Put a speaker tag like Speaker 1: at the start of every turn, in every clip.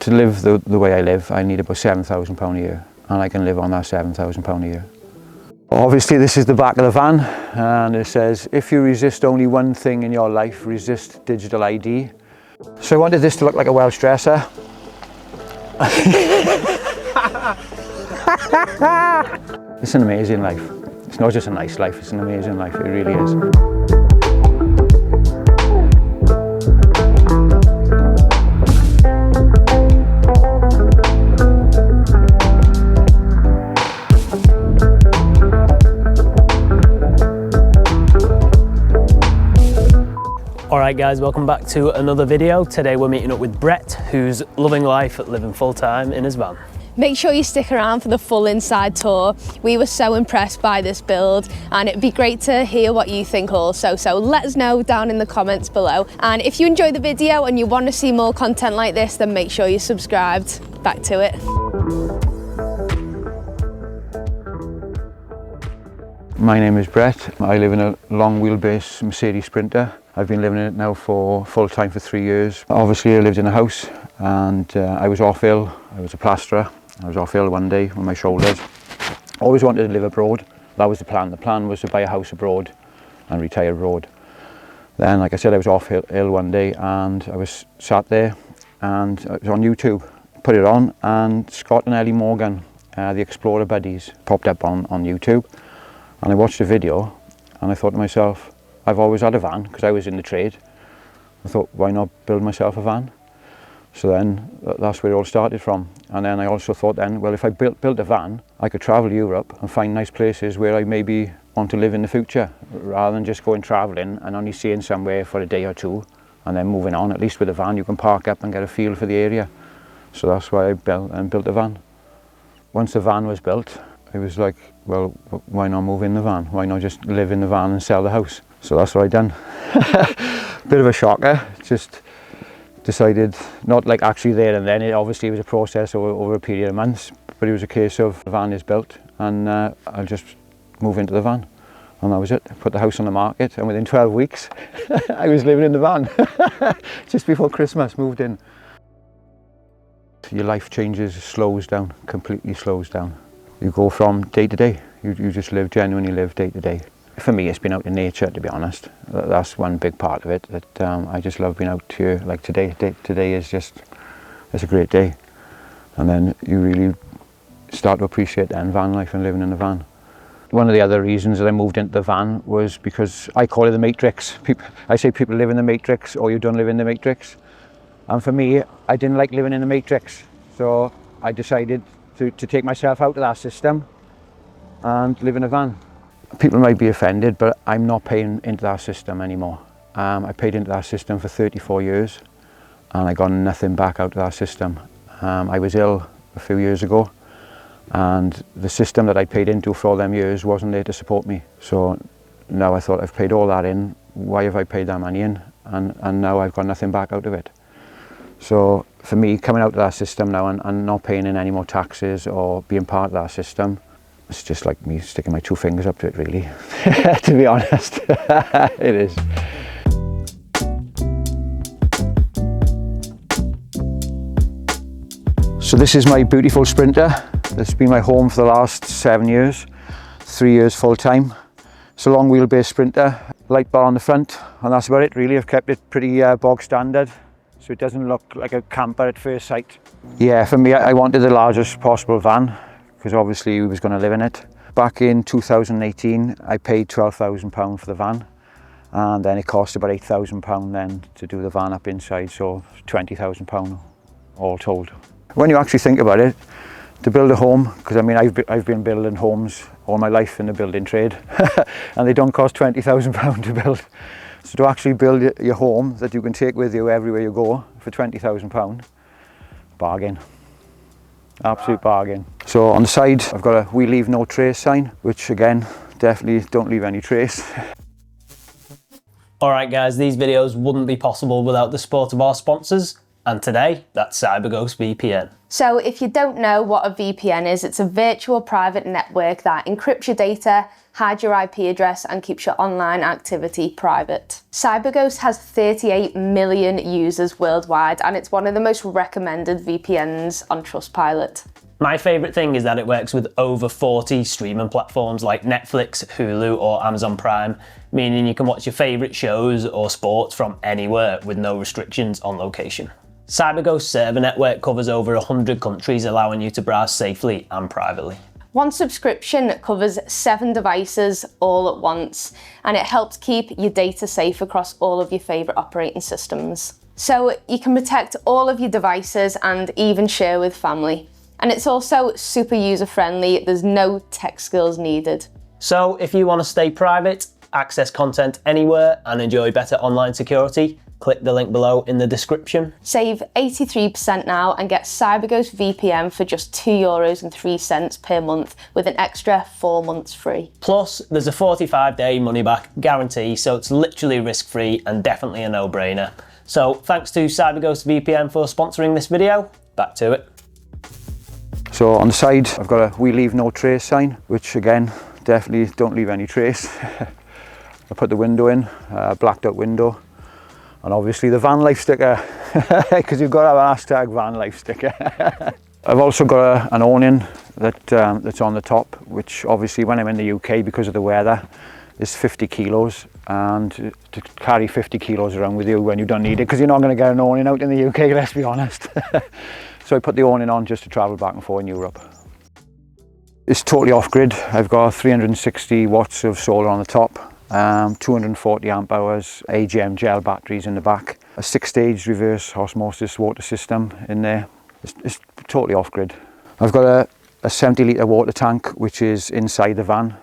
Speaker 1: to live the way I live, I need about £7,000 a year, and I can live on that £7,000 a year. Obviously this is the back of the van, and it says, if you resist only one thing in your life, resist digital ID. So I wanted this to look like a Welsh dresser. It's an amazing life. It's not just a nice life, it's an amazing life, it really is.
Speaker 2: Alright guys, welcome back to another video. Today we're meeting up with Brett, who's loving life, living full time in his van.
Speaker 3: Make sure you stick around for the full inside tour. We were so impressed by this build, and it'd be great to hear what you think also. So let us know down in the comments below. And if you enjoyed the video and you want to see more content like this, then make sure you're subscribed. Back to it.
Speaker 1: My name is Brett. I live in a long wheelbase Mercedes Sprinter. I've been living in it now for full time for 3 years. Obviously I lived in a house, and I was off ill. I was a plasterer. I was off ill one day with my shoulders. Always wanted to live abroad. That was the plan. The plan was to buy a house abroad and retire abroad. Then, like I said, I was off ill one day, and I was sat there, and it was on YouTube. Put it on, and Scott and Ellie Morgan, the Explorer Buddies, popped up on YouTube. And I watched the video, and I thought to myself, I've always had a van because I was in the trade. I thought, why not build myself a van? So then that's where it all started from. And then I also thought then, well, if I built a van, I could travel Europe and find nice places where I maybe want to live in the future, rather than just going traveling and only seeing somewhere for a day or two and then moving on. At least with a van you can park up and get a feel for the area. So that's why I built a van. Once the van was built, it was like, well, why not move in the van? Why not just live in the van and sell the house? So that's what I done. Bit of a shocker, just decided, not like actually there and then. It obviously was a process over a period of months, but it was a case of the van is built and I'll just move into the van. And that was it. I put the house on the market, and within 12 weeks I was living in the van. Just before Christmas, moved in. Your life changes, slows down, completely slows down. You go from day to day. You just genuinely live day to day. For me, it's been out in nature, to be honest. That's one big part of it, that I just love being out here. Like today is just, it's a great day. And then you really start to appreciate then van life and living in a van. One of the other reasons that I moved into the van was because I call it the matrix. I say people live in the matrix, or you don't live in the matrix. And for me, I didn't like living in the matrix. So I decided to take myself out of that system and live in a van. People might be offended, but I'm not paying into that system anymore. I paid into that system for 34 years, and I got nothing back out of that system. I was ill a few years ago, and the system that I paid into for all them years wasn't there to support me. So now I thought, I've paid all that in, why have I paid that money in? And now I've got nothing back out of it. So for me, coming out of that system now and not paying in any more taxes or being part of that system, it's just like me sticking my two fingers up to it, really, to be honest. It is. So this is my beautiful Sprinter. It's been my home for the last 7 years, 3 years full time. It's a long wheelbase Sprinter, light bar on the front, and that's about it really. I've kept it pretty bog standard, so it doesn't look like a camper at first sight. Yeah, for me, I wanted the largest possible van, because obviously we was going to live in it. Back in 2018, I paid £12,000 for the van, and then it cost about £8,000 then to do the van up inside, so £20,000 all told. When you actually think about it, to build a home, because I mean I've been building homes all my life in the building trade, and they don't cost £20,000 to build. So to actually build your home that you can take with you everywhere you go for £20,000, bargain. Absolute bargain. So on the side, I've got a "We leave no trace" sign, which again, definitely don't leave any trace.
Speaker 2: Alright guys, these videos wouldn't be possible without the support of our sponsors, and today, that's CyberGhost VPN.
Speaker 3: So if you don't know what a VPN is, it's a virtual private network that encrypts your data, hides your IP address and keeps your online activity private. CyberGhost has 38 million users worldwide and it's one of the most recommended VPNs on Trustpilot.
Speaker 2: My favourite thing is that it works with over 40 streaming platforms like Netflix, Hulu or Amazon Prime, meaning you can watch your favourite shows or sports from anywhere with no restrictions on location. CyberGhost server network covers over 100 countries, allowing you to browse safely and privately.
Speaker 3: One subscription covers 7 devices all at once, and it helps keep your data safe across all of your favourite operating systems. So you can protect all of your devices and even share with family. And it's also super user-friendly, there's no tech skills needed.
Speaker 2: So if you want to stay private, access content anywhere and enjoy better online security, click the link below in the description.
Speaker 3: Save 83% now and get CyberGhost VPN for just €2.03 per month with an extra 4 months free.
Speaker 2: Plus, there's a 45-day money-back guarantee, so it's literally risk-free and definitely a no-brainer. So thanks to CyberGhost VPN for sponsoring this video. Back to it.
Speaker 1: So on the side, I've got a "We leave no trace" sign, which again, definitely don't leave any trace. I put the window in, blacked out window. And obviously the vanlife sticker, because you've got to have an hashtag vanlife sticker. I've also got an awning that's on the top, which obviously when I'm in the UK, because of the weather, is 50 kilos. And to carry 50 kilos around with you when you don't need it, because you're not going to get an awning out in the UK, let's be honest. So I put the awning on just to travel back and forth in Europe. It's totally off-grid. I've got 360 watts of solar on the top. 240 amp hours AGM gel batteries in the back, a 6-stage reverse osmosis water system in there. It's totally off-grid. I've got a 70 litre water tank which is inside the van,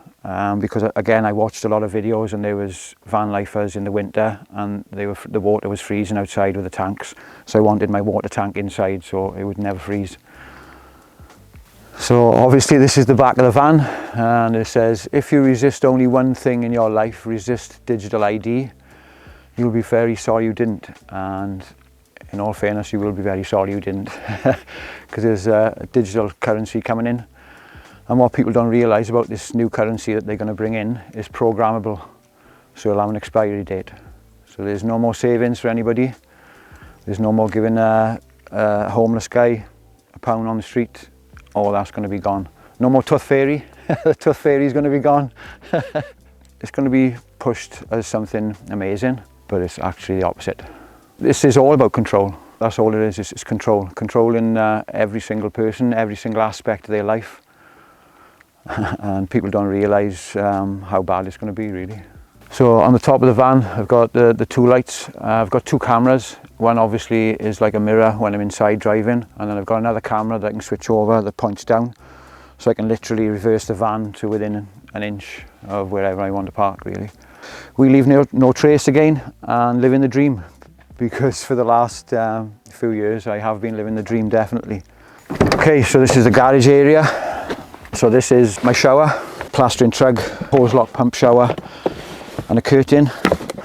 Speaker 1: because again I watched a lot of videos and there was van lifers in the winter and the water was freezing outside with the tanks, so I wanted my water tank inside so it would never freeze. So obviously this is the back of the van and it says, if you resist only one thing in your life, resist digital ID, you'll be very sorry you didn't. And in all fairness, you will be very sorry you didn't, because there's a digital currency coming in. And what people don't realise about this new currency that they're going to bring in is programmable, so it'll have an expiry date. So there's no more savings for anybody. There's no more giving a homeless guy £1 on the street. All that's going to be gone. No more tooth fairy. The tooth fairy is going to be gone. It's going to be pushed as something amazing, but it's actually the opposite. This is all about control. That's all it is. It's control. Controlling every single person, every single aspect of their life. And people don't realise how bad it's going to be, really. So on the top of the van, I've got the 2 lights. I've got 2 cameras. One obviously is like a mirror when I'm inside driving, and then I've got another camera that I can switch over that points down, so I can literally reverse the van to within an inch of wherever I want to park, really. We leave no trace again and living the dream, because for the last few years I have been living the dream, definitely. Okay, so this is the garage area. So this is my shower, plastering trug, hose lock pump shower and a curtain.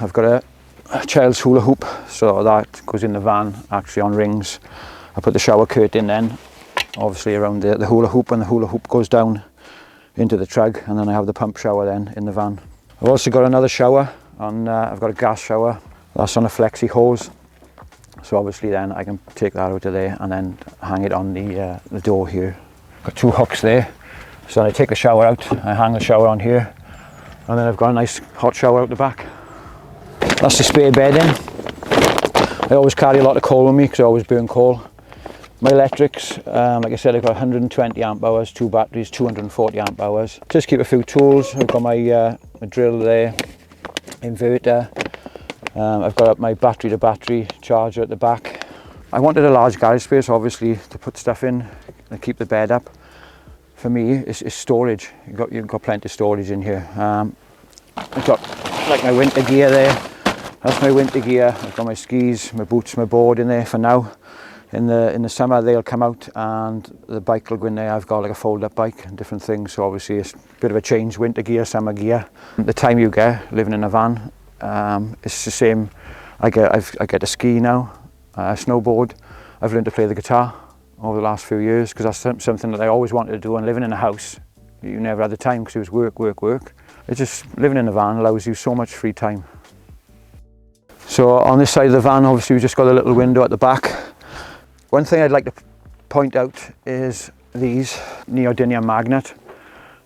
Speaker 1: I've got a child's hula hoop, so that goes in the van actually on rings. I put the shower curtain then obviously around the hula hoop, and the hula hoop goes down into the trug, and then I have the pump shower then in the van. I've also got another shower on, I've got a gas shower that's on a flexi hose, so obviously then I can take that out of there and then hang it on the door here. Got 2 hooks there, so I take the shower out, I hang the shower on here, and then I've got a nice hot shower out the back. That's the spare bedding. I always carry a lot of coal with me because I always burn coal. My electrics, like I said, I've got 120 amp hours, 2 batteries, 240 amp hours. Just keep a few tools. I've got my drill there, inverter. I've got my battery to battery charger at the back. I wanted a large garage space, obviously, to put stuff in and keep the bed up. For me, it's storage. You've got plenty of storage in here. I've got like my winter gear there. That's my winter gear. I've got my skis, my boots, my board in there for now. In the summer they'll come out and the bike will go in there. I've got like a fold-up bike and different things, so obviously it's a bit of a change, winter gear, summer gear. The time you get living in a van, it's the same. I get to ski now, snowboard. I've learned to play the guitar, over the last few years, because that's something that I always wanted to do. And living in a house, you never had the time because it was work, work, work. It's just living in a van allows you so much free time. So on this side of the van, obviously we've just got a little window at the back. One thing I'd like to point out is these neodymium magnet.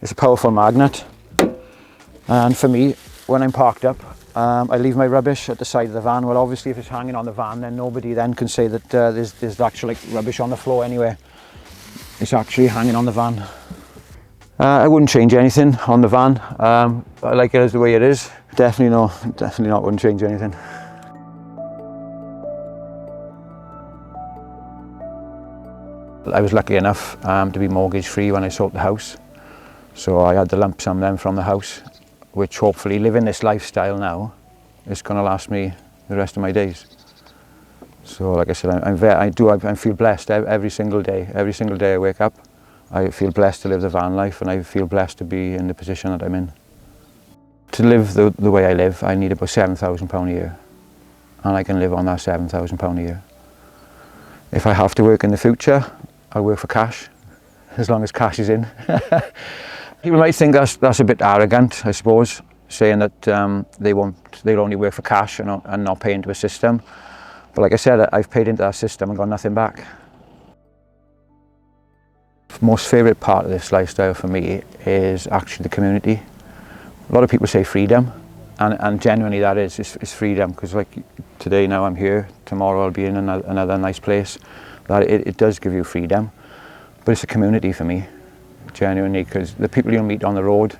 Speaker 1: It's a powerful magnet. And for me, when I'm parked up, I leave my rubbish at the side of the van. Well, obviously if it's hanging on the van, then nobody then can say that there's actually rubbish on the floor anywhere. It's actually hanging on the van. I wouldn't change anything on the van. I like it as the way it is. Definitely not wouldn't change anything. I was lucky enough to be mortgage free when I sold the house. So I had the lump sum then from the house, which hopefully, living this lifestyle now, is going to last me the rest of my days. So like I said, I feel blessed every single day. Every single day I wake up, I feel blessed to live the van life, and I feel blessed to be in the position that I'm in. To live the way I live, I need about £7,000 a year, and I can live on that £7,000 a year. If I have to work in the future, I'll work for cash, as long as cash is in. People might think that's a bit arrogant, I suppose, saying that they'll only work for cash and not pay into a system. But like I said, I've paid into that system and got nothing back. The most favourite part of this lifestyle for me is actually the community. A lot of people say freedom, and genuinely that is, it's freedom, because like today now I'm here, tomorrow I'll be in another nice place. That it does give you freedom, but it's a community for me, genuinely, because the people you'll meet on the road,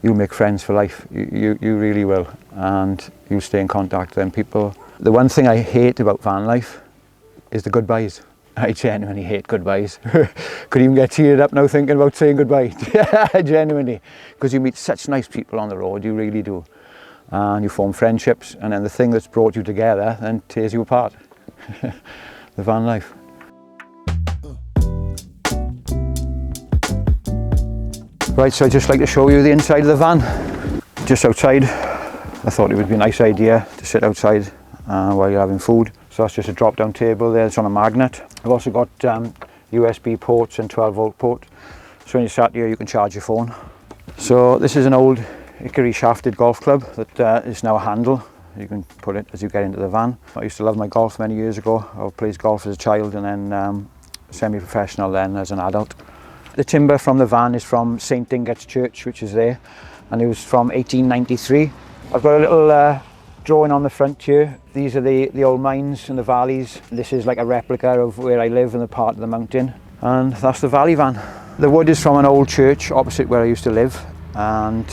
Speaker 1: you'll make friends for life. You really will, and you'll stay in contact with them people. The one thing I hate about van life is the goodbyes. I genuinely hate goodbyes. Could even get teared up now thinking about saying goodbye. Genuinely, because you meet such nice people on the road, you really do, and you form friendships, and then the thing that's brought you together then tears you apart. The van life. Right, so I'd just like to show you the inside of the van. Just outside, I thought it would be a nice idea to sit outside while you're having food. So that's just a drop-down table there, it's on a magnet. I've also got USB ports and 12-volt port. So when you're sat here, you can charge your phone. So this is an old hickory shafted golf club that is now a handle. You can put it as you get into the van. I used to love my golf many years ago. I played golf as a child and then semi-professional then as an adult. The timber from the van is from St Dinget's Church, which is there, and it was from 1893. I've got a little drawing on the front here. These are the old mines and the valleys. This is like a replica of where I live in the part of the mountain, and that's the valley van. The wood is from an old church opposite where I used to live, and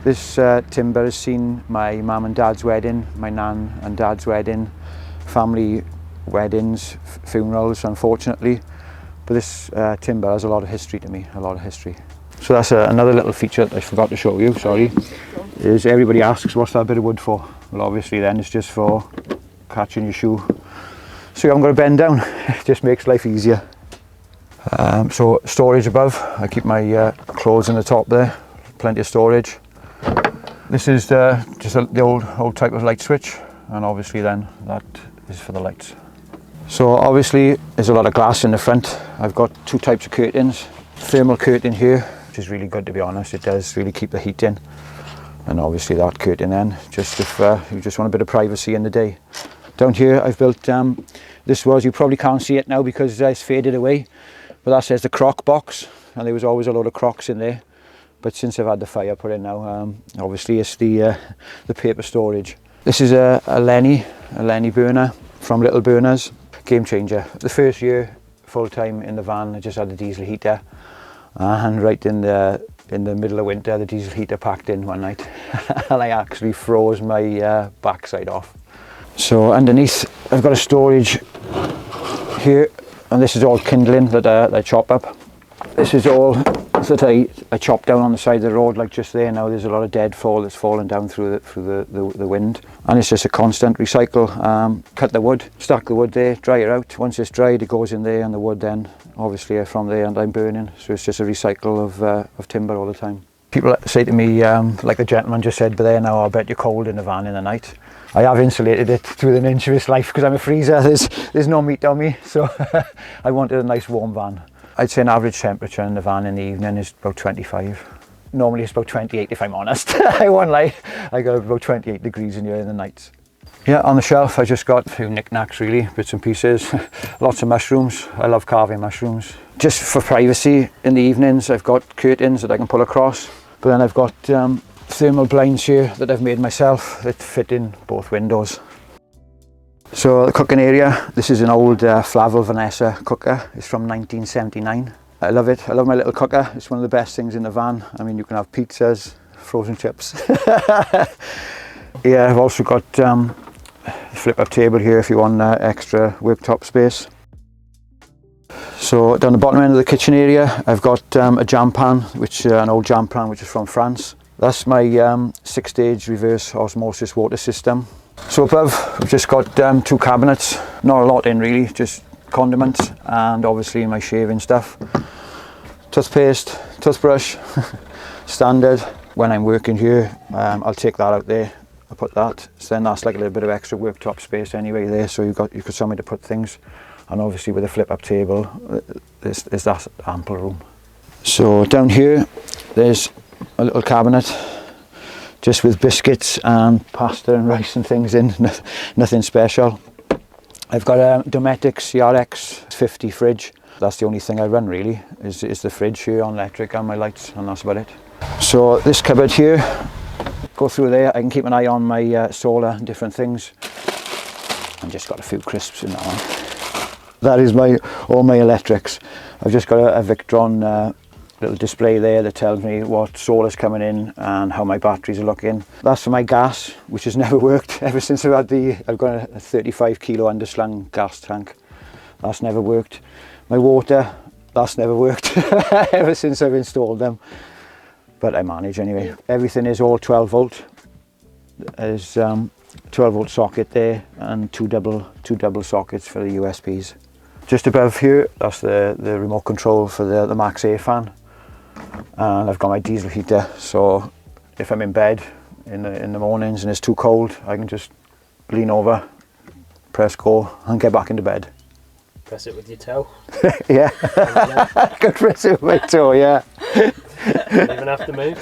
Speaker 1: this timber has seen my mum and dad's wedding, my nan and dad's wedding, family weddings, funerals, unfortunately. But this timber has a lot of history to me, a lot of history. So that's another little feature that I forgot to show you, sorry, is everybody asks, what's that bit of wood for? Well, obviously then it's just for catching your shoe. So you haven't got to bend down, it just makes life easier. So storage above, I keep my clothes in the top there, plenty of storage. This is just the old type of light switch, and obviously then that is for the lights. So obviously there's a lot of glass in the front. I've got two types of curtains. Thermal curtain here, which is really good to be honest. It does really keep the heat in. And obviously that curtain then, just if you just want a bit of privacy in the day. Down here I've built, this was, you probably can't see it now because it's faded away, but that says the crock box, and there was always a load of crocks in there. But since I've had the fire put in now, obviously it's the paper storage. This is a Lenny burner from Little Burners. Game changer. The first year full time in the van I just had the diesel heater, and right in the middle of winter the diesel heater packed in one night and I actually froze my backside off. So underneath I've got a storage here, and this is all kindling that I chop up. This is all that I chopped down on the side of the road, like just there now there's a lot of deadfall that's fallen down through the wind, and it's just a constant recycle. Cut the wood, stack the wood there, dry it out. Once it's dried it goes in there, and the wood then obviously from there and I'm burning, so it's just a recycle of timber all the time. People say to me, like the gentleman just said, but there now, I bet you're cold in the van in the night. I have insulated it to within an inch of its life because I'm a freezer. There's no meat on me, so I wanted a nice warm van. I'd say an average temperature in the van in the evening is about 25. Normally it's about 28 if I'm honest. I won't lie. I got about 28 degrees in here in the nights. Yeah, on the shelf I just got a few knickknacks really, bits and pieces. Lots of mushrooms. I love carving mushrooms. Just for privacy in the evenings I've got curtains that I can pull across. But then I've got thermal blinds here that I've made myself that fit in both windows. So the cooking area, this is an old Flavel Vanessa cooker. It's from 1979. I love it. I love my little cooker. It's one of the best things in the van. I mean, you can have pizzas, frozen chips. Yeah, I've also got a flip-up table here if you want extra worktop space. So down the bottom end of the kitchen area, I've got a jam pan, which an old jam pan which is from France. That's my 6-stage reverse osmosis water system. So above, I've just got 2 cabinets. Not a lot in really, just condiments and obviously my shaving stuff. Toothpaste, toothbrush, standard. When I'm working here, I'll take that out there. I'll put that. So then that's like a little bit of extra worktop space anyway there. So you've got somewhere to put things. And obviously with a flip-up table, there's that ample room. So down here, there's a little cabinet, just with biscuits and pasta and rice and things in. Nothing special. I've got a Dometic CRX 50 fridge. That's the only thing I run really, is the fridge here on electric and my lights, and that's about it. So this cupboard here, go through there, I can keep an eye on my solar and different things. I've just got a few crisps in that one. That is all my electrics. I've just got a Victron little display there that tells me what solar's coming in and how my batteries are looking. That's for my gas, which has never worked ever since I've got a 35 kilo underslung gas tank. That's never worked. My water, that's never worked ever since I've installed them. But I manage anyway. Everything is all 12 volt. There's 12 volt socket there and two double sockets for the USBs. Just above here, that's the remote control for the Max Air fan. And I've got my diesel heater, so if I'm in bed in the mornings and it's too cold, I can just lean over, press go and get back into bed.
Speaker 2: Press it with your toe.
Speaker 1: Yeah, I could press it with my toe, yeah.
Speaker 2: Don't even have to move.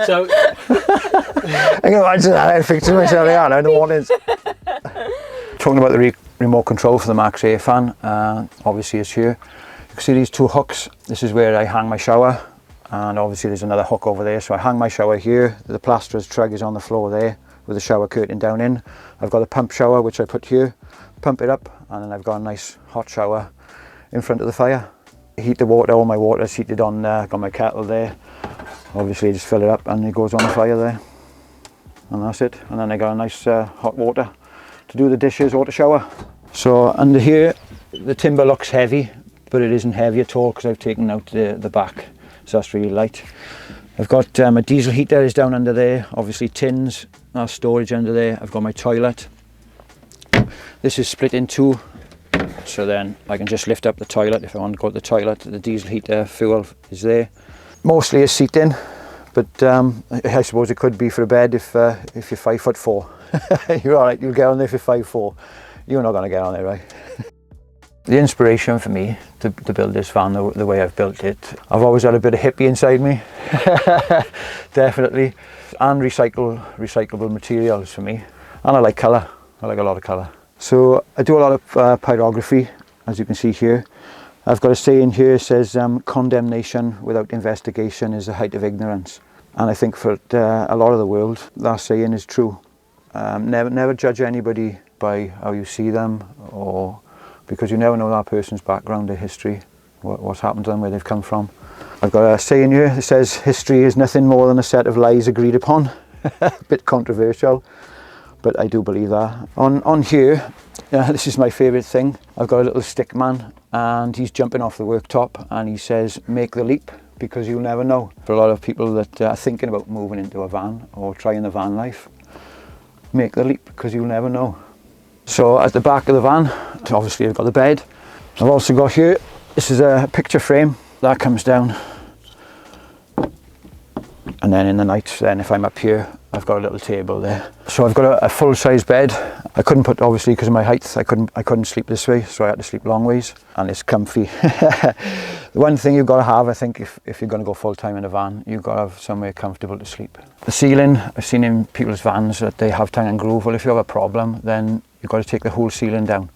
Speaker 2: So
Speaker 1: I can imagine that. I fix it myself now in the mornings. Talking about the remote control for the Max Air fan, obviously it's here. You can see these 2 hooks. This is where I hang my shower, and obviously there's another hook over there. So I hang my shower here. The plasterer's trug is on the floor there with the shower curtain down in. I've got a pump shower which I put here, pump it up, and then I've got a nice hot shower in front of the fire. Heat the water, all my water is heated on there. Got my kettle there. Obviously just fill it up and it goes on the fire there. And that's it. And then I got a nice hot water to do the dishes or to shower. So under here, the timber looks heavy, but it isn't heavy at all because I've taken out the back. So that's really light. I've got a diesel heater is down under there. Obviously tins, that's storage under there. I've got my toilet. This is split in 2. So then I can just lift up the toilet if I want to go to the toilet. The diesel heater fuel is there. Mostly is seating, but I suppose it could be for a bed if you're 5'4". You're all right, you'll get on there if you're 5'4". You're not going to get on there, right? The inspiration for me to build this van the way I've built it, I've always had a bit of hippie inside me, definitely, and recyclable materials for me. And I like colour, I like a lot of colour. So I do a lot of pyrography, as you can see here. I've got a saying here, it says condemnation without investigation is the height of ignorance. And I think for a lot of the world, that saying is true. Never judge anybody by how you see them, or because you never know that person's background, their history, what's happened to them, where they've come from. I've got a saying here that says history is nothing more than a set of lies agreed upon. A bit controversial, but I do believe that. On here, this is my favourite thing. I've got a little stick man and he's jumping off the worktop and he says, make the leap because you'll never know. For a lot of people that are thinking about moving into a van or trying the van life, make the leap because you'll never know. So at the back of the van, obviously I've got the bed. I've also got here, this is a picture frame that comes down And then in the night, then if I'm up here, I've got a little table there. So I've got a full-size bed. I couldn't put, obviously because of my height, I couldn't sleep this way, so I had to sleep long ways, and it's comfy. The one thing you've got to have, I think, if you're going to go full-time in a van, you've got to have somewhere comfortable to sleep. The ceiling, I've seen in people's vans that they have tongue and groove. Well, if you have a problem, then you've got to take the whole ceiling down.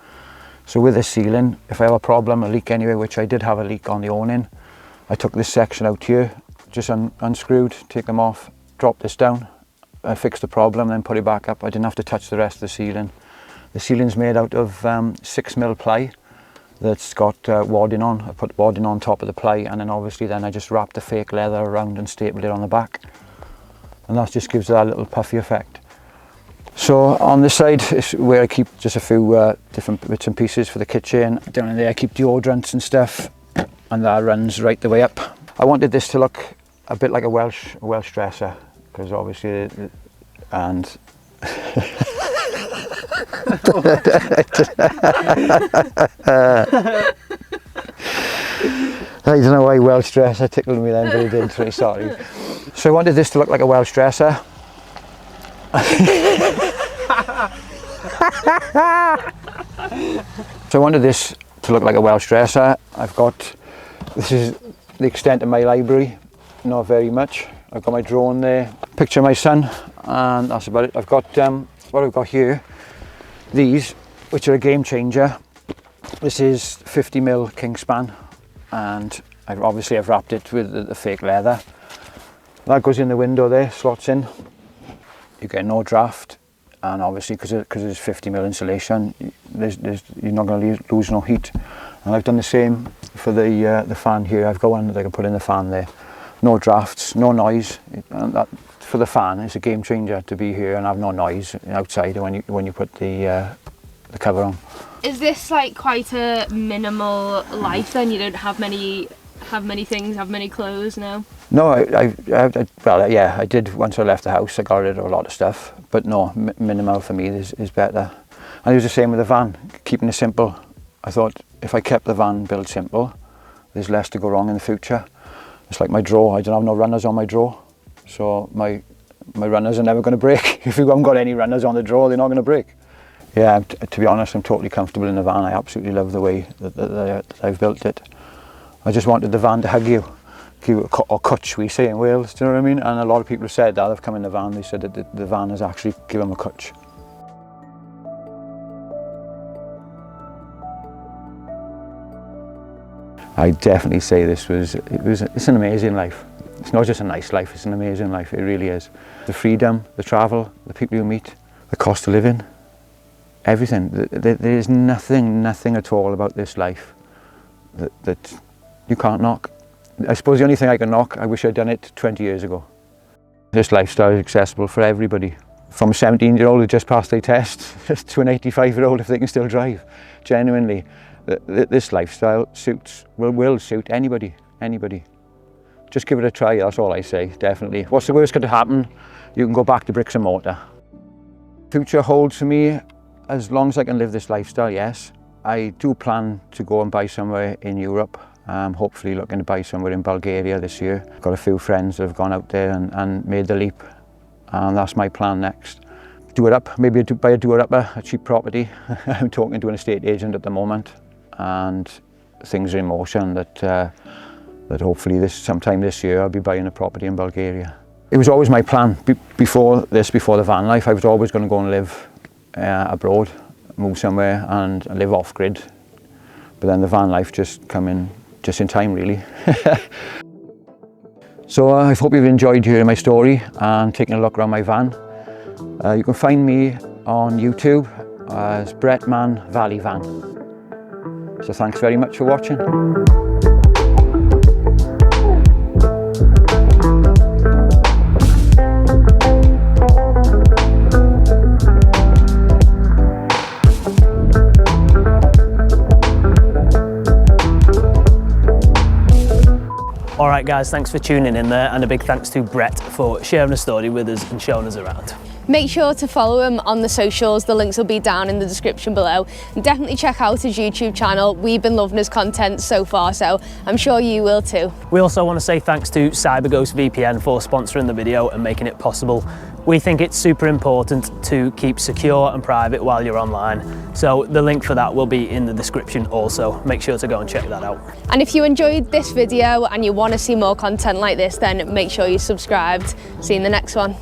Speaker 1: So with this ceiling, if I have a problem, a leak anyway, which I did have a leak on the awning, I took this section out here, just unscrewed, take them off, drop this down, I fixed the problem, then put it back up. I didn't have to touch the rest of the ceiling. The ceiling's made out of 6mm ply that's got wadding on. I put wadding on top of the ply, and then obviously then I just wrapped the fake leather around and stapled it on the back. And that just gives that little puffy effect. So on this side is where I keep just a few different bits and pieces for the kitchen. Down in there I keep deodorants and stuff, and that runs right the way up. I wanted this to look a bit like a Welsh dresser, because obviously, and I don't know why Welsh dresser tickled me then, but it did, really sorry. So I wanted this to look like a Welsh dresser. So I wanted this to look like a Welsh dresser. This is the extent of my library, not very much. I've got my drone there, picture of my son, and that's about it. I've got, what I've got here, these, which are a game changer. This is 50mm Kingspan, and I've wrapped it with the fake leather. That goes in the window there, slots in. You get no draft, and obviously because it's 50mm insulation, you're not going to lose no heat. And I've done the same for the fan here. I've got one that I can put in the fan there. No drafts, no noise. And that, for the fan, it's a game changer to be here and have no noise outside when you put the cover on.
Speaker 3: Is this like quite a minimal life then? You don't have many things, have many clothes now?
Speaker 1: No, well, yeah, I did once I left the house. I got rid of a lot of stuff, but no, minimal for me is better. And it was the same with the van, keeping it simple. I thought if I kept the van built simple, there's less to go wrong in the future. It's like my drawer. I don't have no runners on my drawer, so my runners are never going to break. If you haven't got any runners on the drawer, they're not going to break. Yeah, to be honest, I'm totally comfortable in the van. I absolutely love the way that I've built it. I just wanted the van to hug you, or cutch, we say in Wales, do you know what I mean? And a lot of people have said that. They've come in the van, they said that the van has actually given them a cutch. I definitely say it's an amazing life. It's not just a nice life, it's an amazing life, it really is. The freedom, the travel, the people you meet, the cost of living, everything. There's nothing at all about this life that you can't knock. I suppose the only thing I can knock, I wish I'd done it 20 years ago. This lifestyle is accessible for everybody. From a 17-year-old who just passed their test to an 85-year-old if they can still drive. Genuinely, this lifestyle will suit anybody. Just give it a try, that's all I say, definitely. What's the worst going to happen? You can go back to bricks and mortar. Future holds for me, as long as I can live this lifestyle, yes. I do plan to go and buy somewhere in Europe. Hopefully looking to buy somewhere in Bulgaria this year. Got a few friends that have gone out there and made the leap, and that's my plan next. Do it up, maybe buy a do-it-upper, a cheap property. I'm talking to an estate agent at the moment, and things are in motion that hopefully sometime this year I'll be buying a property in Bulgaria. It was always my plan before the van life. I was always going to go and live abroad, move somewhere and live off-grid. But then the van life just come in just in time, really. So I hope you've enjoyed hearing my story and taking a look around my van. You can find me on YouTube as Brett Man Valley Van. So thanks very much for watching.
Speaker 2: Alright guys, thanks for tuning in there, and a big thanks to Brett for sharing a story with us and showing us around.
Speaker 3: Make sure to follow him on the socials, the links will be down in the description below. And definitely check out his YouTube channel. We've been loving his content so far, so I'm sure you will too.
Speaker 2: We also want to say thanks to CyberGhost VPN for sponsoring the video and making it possible. We think it's super important to keep secure and private while you're online. So the link for that will be in the description also. Make sure to go and check that out.
Speaker 3: And if you enjoyed this video and you want to see more content like this, then make sure you're subscribed. See you in the next one.